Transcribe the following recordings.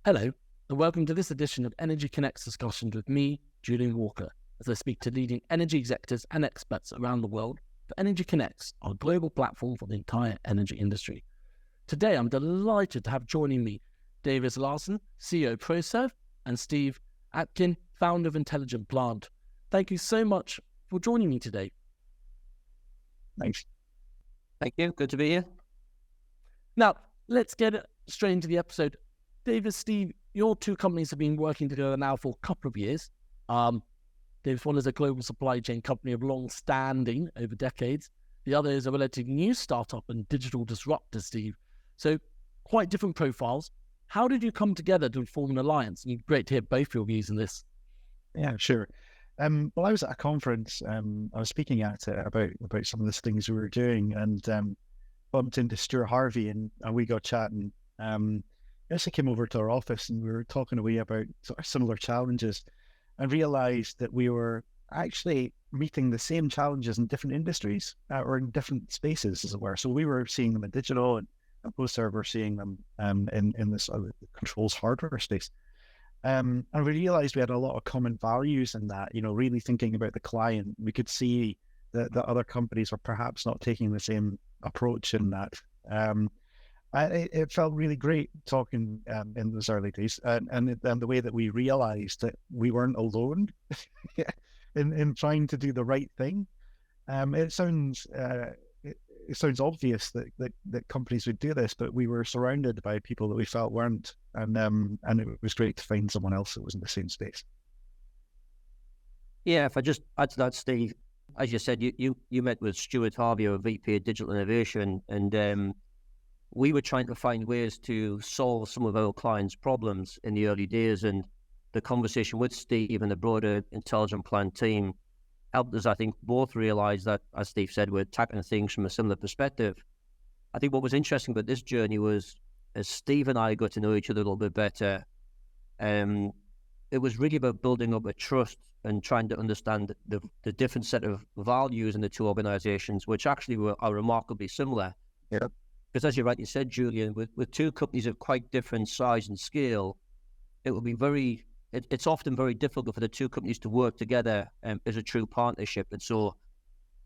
Hello, and welcome to this edition of Energy Connects discussions with me, Julian Walker, as I speak to leading energy executives and experts around the world for Energy Connects, our global platform for the entire energy industry. Today, I'm delighted to have joining me David Larssen, CEO Proserv, and Steve Aitken, founder of Intelligent Plant. Thank you so much for joining me today. Thanks. Thank you. Good to be here. Now, let's get straight into the episode. David, Steve, your two companies have been working together now for a couple of years. David's one is a global supply chain company of long standing over decades. The other is a relatively new startup and digital disruptor, Steve. So quite different profiles. How did you come together to form an alliance? And great to hear both your views on this. Yeah, sure. Well, I was at a conference. I was speaking at it about some of the things we were doing, and bumped into Stuart Harvey, and we got chatting. He came over to our office, and we were talking away about sort of similar challenges, and realised that we were actually meeting the same challenges in different industries or in different spaces, as it were. So we were seeing them in digital, and Proserv were seeing them in this controls hardware space. And we realized we had a lot of common values in that, really thinking about the client. We could see that other companies were perhaps not taking the same approach in that. It felt really great talking in those early days, and the way that we realized that we weren't alone in trying to do the right thing. It sounds obvious that companies would do this, but we were surrounded by people that we felt weren't, and it was great to find someone else that was in the same space. Yeah, if I just add to that, Steve, as you said, you met with Stuart Harvey, our VP of Digital Innovation, and we were trying to find ways to solve some of our clients' problems in the early days, and the conversation with Steve and the broader Intelligent Plant team helped us, I think, both realize that, as Steve said, we're tackling things from a similar perspective. I think what was interesting about this journey was, as Steve and I got to know each other a little bit better, it was really about building up a trust and trying to understand the different set of values in the two organizations, which actually are remarkably similar. Yeah. Because as you rightly said, Julian, with two companies of quite different size and scale, it will be it's often very difficult for the two companies to work together as a true partnership. And so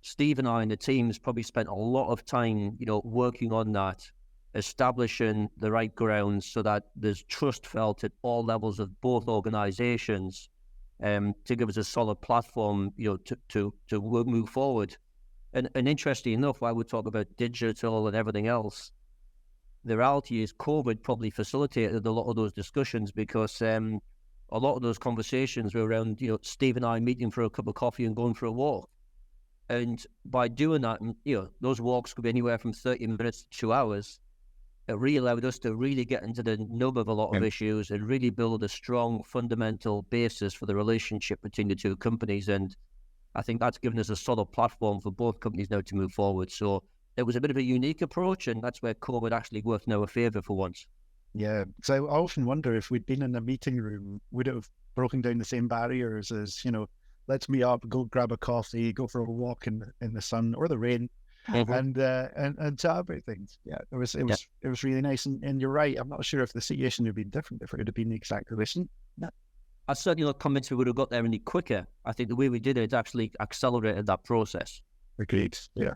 Steve and I and the teams probably spent a lot of time, working on that, establishing the right grounds so that there's trust felt at all levels of both organizations to give us a solid platform, to move forward. And interestingly enough, while we talk about digital and everything else, the reality is COVID probably facilitated a lot of those discussions, because a lot of those conversations were around, Steve and I meeting for a cup of coffee and going for a walk. And by doing that, those walks could be anywhere from 30 minutes to 2 hours. It really allowed us to really get into the nub of a lot of issues and really build a strong fundamental basis for the relationship between the two companies. And I think that's given us a solid platform for both companies now to move forward. So it was a bit of a unique approach, and that's where COVID actually worked in our favour for once. Yeah, so I often wonder if we'd been in a meeting room, would it have broken down the same barriers as, let's meet up, go grab a coffee, go for a walk in the sun or the rain, and chat about things. Yeah, it was really nice. And you're right, I'm not sure if the situation would be different if it would have been the exact relation. Yeah. I'm certainly not convinced we would have got there any quicker. I think the way we did it actually accelerated that process. Agreed. Yeah.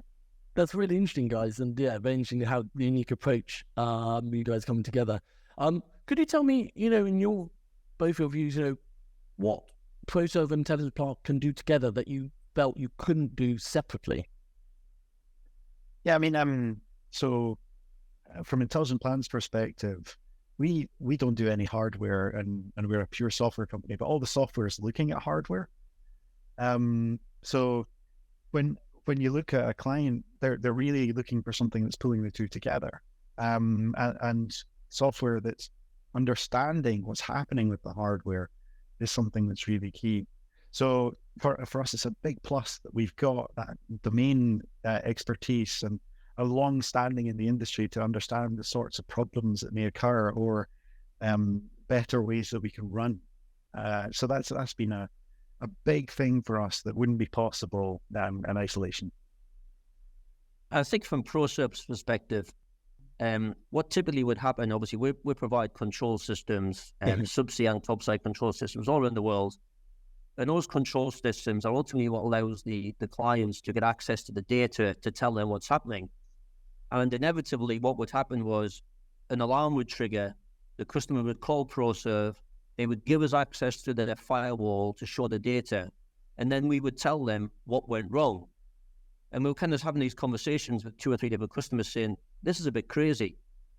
That's really interesting, guys. And yeah, very interesting how the unique approach you guys coming together. Could you tell me, in your both your views, what Proserv and Intelligent Plant can do together that you felt you couldn't do separately? Yeah, I mean, so from Intelligent Plant's perspective, we don't do any hardware, and we're a pure software company, but all the software is looking at hardware. So when you look at a client, they're really looking for something that's pulling the two together, and software that's understanding what's happening with the hardware is something that's really key. So for us, it's a big plus that we've got that domain expertise and a long standing in the industry to understand the sorts of problems that may occur, or better ways that we can run. So that's been a big thing for us that wouldn't be possible in isolation. I think from Proserv's perspective, what typically would happen, obviously, we provide control systems, subsea and topside control systems all around the world. And those control systems are ultimately what allows the clients to get access to the data to tell them what's happening. And inevitably, what would happen was an alarm would trigger, the customer would call Proserv, they would give us access to their firewall to show the data, and then we would tell them what went wrong. And we were kind of having these conversations with 2 or 3 different customers saying, this is a bit crazy.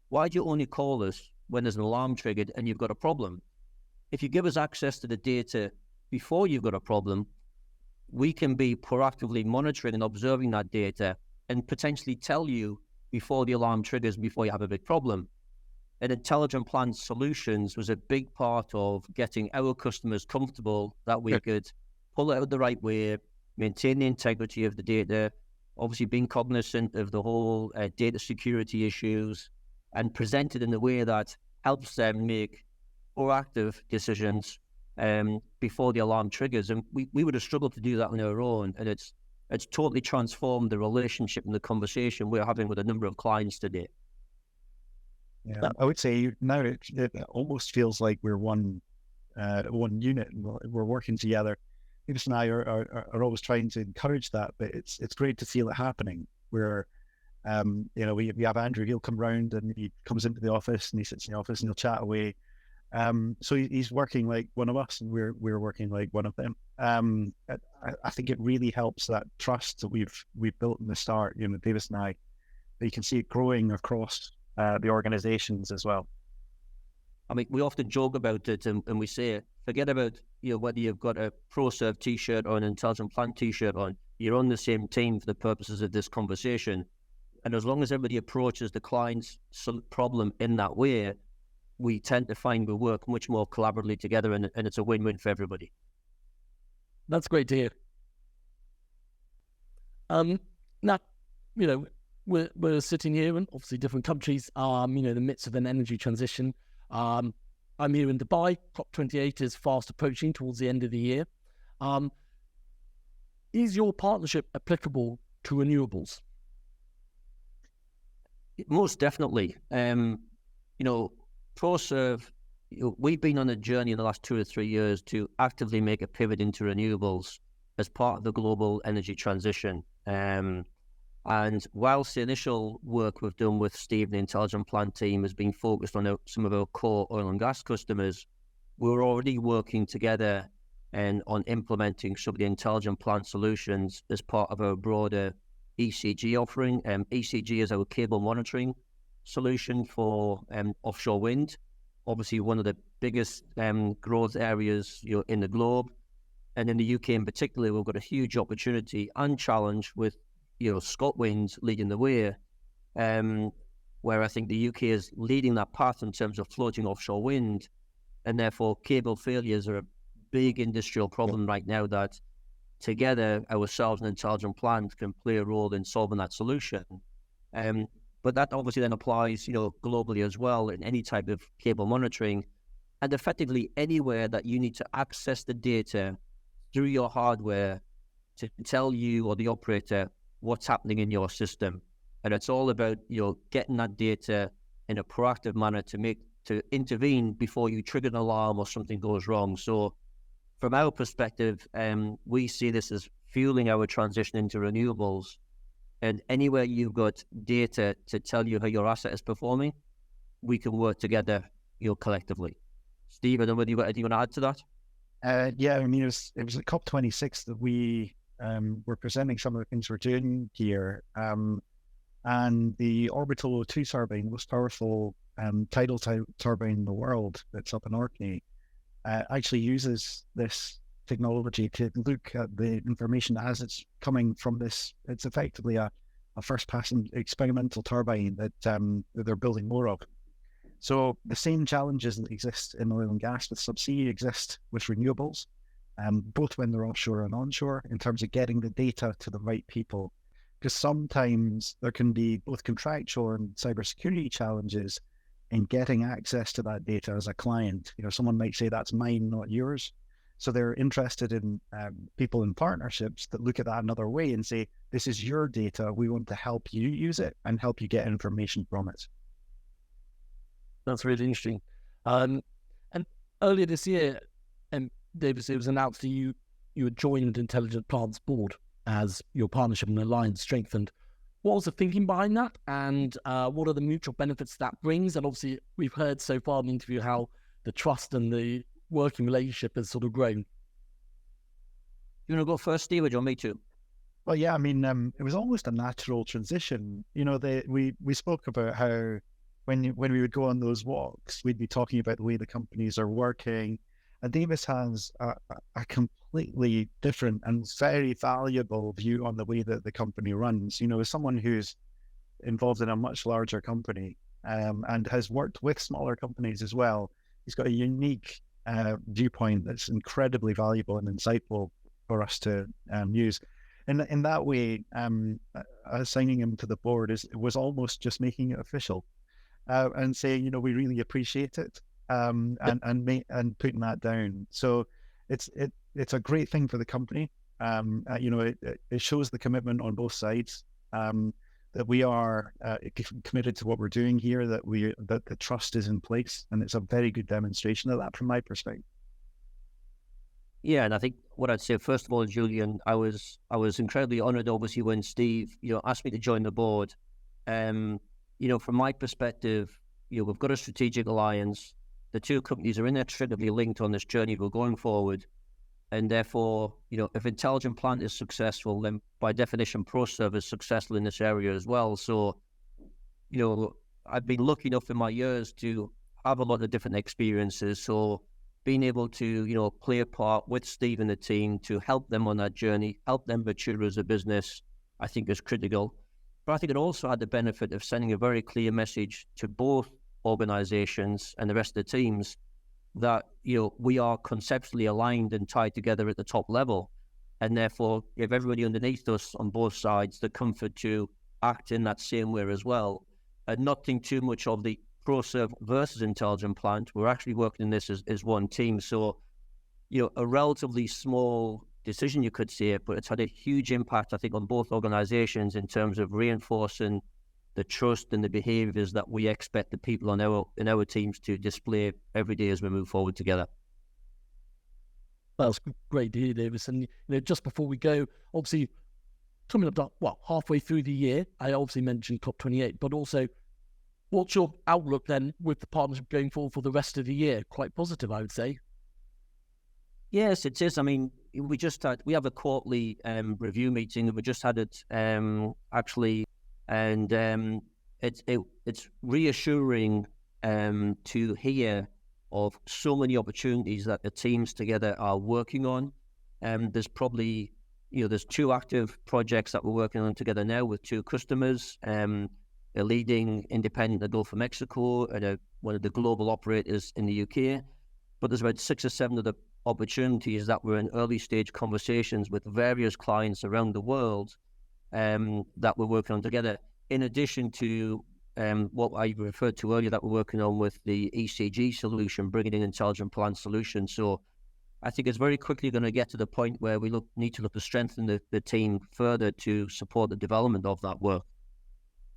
Why do you only call us when there's an alarm triggered and you've got a problem? If you give us access to the data before you've got a problem, we can be proactively monitoring and observing that data and potentially tell you before the alarm triggers, before you have a big problem. And Intelligent Plant Solutions was a big part of getting our customers comfortable that we could pull it out the right way, maintain the integrity of the data, obviously being cognizant of the whole data security issues, and present it in a way that helps them make proactive decisions before the alarm triggers. And we would have struggled to do that on our own. And it's totally transformed the relationship and the conversation we're having with a number of clients today. Yeah, I would say now it almost feels like we're one unit and we're working together. Davis and I are always trying to encourage that, but it's great to feel it happening. Where we have Andrew, he'll come round and he comes into the office and he sits in the office and he'll chat away. So he's working like one of us and we're working like one of them. I think it really helps that trust that we've built in the start, Davis and I, that you can see it growing across the organizations as well. I mean, we often joke about it and we say, forget about whether you've got a Proserv t-shirt or an Intelligent Plant t-shirt on, you're on the same team for the purposes of this conversation. And as long as everybody approaches the client's problem in that way, we tend to find we work much more collaboratively together and it's a win-win for everybody. That's great to hear. Now, we're sitting here and obviously different countries, in the midst of an energy transition. I'm here in Dubai. COP28 is fast approaching towards the end of the year. Is your partnership applicable to renewables? Most definitely. Proserv, we've been on a journey in the last 2 or 3 years to actively make a pivot into renewables as part of the global energy transition. And whilst the initial work we've done with Steve and the Intelligent Plant team has been focused on some of our core oil and gas customers, we're already working together and on implementing some of the Intelligent Plant solutions as part of our broader ECG offering. ECG is our cable monitoring solution for offshore wind, obviously one of the biggest growth areas in the globe. And in the UK in particular, we've got a huge opportunity and challenge with ScotWind leading the way, where I think the UK is leading that path in terms of floating offshore wind, and therefore cable failures are a big industrial problem right now that together ourselves and Intelligent Plant can play a role in solving that solution. But that obviously then applies, globally as well in any type of cable monitoring, and effectively anywhere that you need to access the data through your hardware to tell you or the operator what's happening in your system. And it's all about getting that data in a proactive manner to intervene before you trigger an alarm or something goes wrong. So from our perspective, we see this as fueling our transition into renewables. And anywhere you've got data to tell you how your asset is performing, we can work together, collectively. Steve, I don't know whether you've got anything you want to add to that? Yeah, I mean, it was at COP26 that we were presenting some of the things we're doing here. And the orbital O2 turbine, most powerful tidal turbine in the world that's up in Orkney, actually uses this technology to look at the information as it's coming from this. It's effectively a first-pass experimental turbine that they're building more of. So the same challenges that exist in oil and gas with subsea exist with renewables, both when they're offshore and onshore, in terms of getting the data to the right people. Because sometimes there can be both contractual and cybersecurity challenges in getting access to that data as a client. Someone might say that's mine, not yours. So they're interested in people in partnerships that look at that another way and say, this is your data. We want to help you use it and help you get information from it. That's really interesting. And earlier this year, Davis, it was announced that you had joined Intelligent Plant's board as your partnership and alliance strengthened. What was the thinking behind that, and what are the mutual benefits that brings? And obviously, we've heard so far in the interview how the trust and the working relationship has sort of grown. You want to go first, Steve, or do you want me to? Well, yeah, I mean, it was almost a natural transition. You know, we spoke about how when we would go on those walks, we'd be talking about the way the companies are working. And Davis has a completely different and very valuable view on the way that the company runs. You know, as someone who's involved in a much larger company and has worked with smaller companies as well, he's got a unique viewpoint that's incredibly valuable and insightful for us to use. In that way, assigning him to the board was almost just making it official and saying, you know, we really appreciate it. And putting that down. So it's a great thing for the company. You know, it shows the commitment on both sides that we are committed to what we're doing here, that the trust is in place, and it's a very good demonstration of that from my perspective. Yeah, and I think what I'd say first of all, Julian, I was incredibly honoured, obviously, when Steve, you know, asked me to join the board. You know, from my perspective, you know, we've got a strategic alliance. The two companies are inextricably linked on this journey we're going forward. And therefore, you know, if Intelligent Plant is successful, then by definition, Proserv is successful in this area as well. So, you know, I've been lucky enough in my years to have a lot of different experiences. So being able to, you know, play a part with Steve and the team to help them on that journey, help them mature as a business, I think is critical. But I think it also had the benefit of sending a very clear message to both organizations and the rest of the teams that, you know, we are conceptually aligned and tied together at the top level, and therefore give everybody underneath us on both sides the comfort to act in that same way as well, and not think too much of the Proserv versus Intelligent Plant. We're actually working in this as one team. So, you know, a relatively small decision, you could say, but it's had a huge impact, I think, on both organizations in terms of reinforcing the trust and the behaviours that we expect the people in our teams to display every day as we move forward together. That's great to hear, Davis. And, you know, just before we go, obviously coming up, halfway through the year, I obviously mentioned COP28, but also what's your outlook then with the partnership going forward for the rest of the year? Quite positive, I would say. Yes, it is. I mean, we have a quarterly review meeting, and we just had it actually. And it's reassuring to hear of so many opportunities that the teams together are working on. There's probably, you know, there's 2 active projects that we're working on together now with 2 customers, a leading independent in the Gulf of Mexico and one of the global operators in the UK. But there's about 6 or 7 of the opportunities that we're in early stage conversations with various clients around the world that we're working on together, in addition to what I referred to earlier that we're working on with the ECG solution, bringing in Intelligent Plant solution. So I think it's very quickly going to get to the point where we need to look to strengthen the team further to support the development of that work.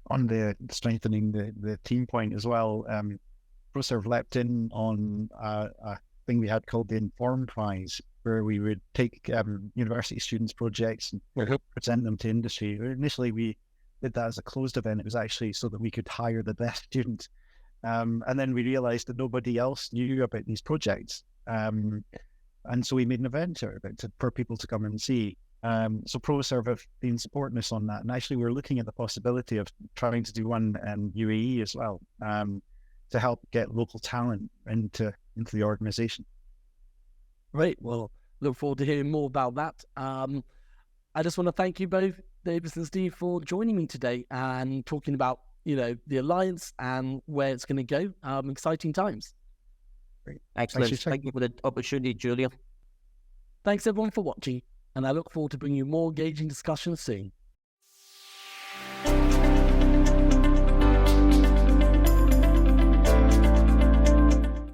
On the strengthening the team point as well, Proserv leapt in on a thing we had called the Inform Prize, where we would take university students' projects and present them to industry. Initially, we did that as a closed event. It was actually so that we could hire the best students. And then we realized that nobody else knew about these projects. And so we made an event for people to come and see. So Proserv have been supporting us on that. And actually, we're looking at the possibility of trying to do one in UAE as well, to help get local talent into the organization. Great. Well, look forward to hearing more about that. I just want to thank you both, Davis and Steve, for joining me today and talking about, you know, the alliance and where it's going to go. Exciting times. Great. Excellent. Thank you for the opportunity, Julian. Thanks everyone for watching, and I look forward to bringing you more engaging discussions soon.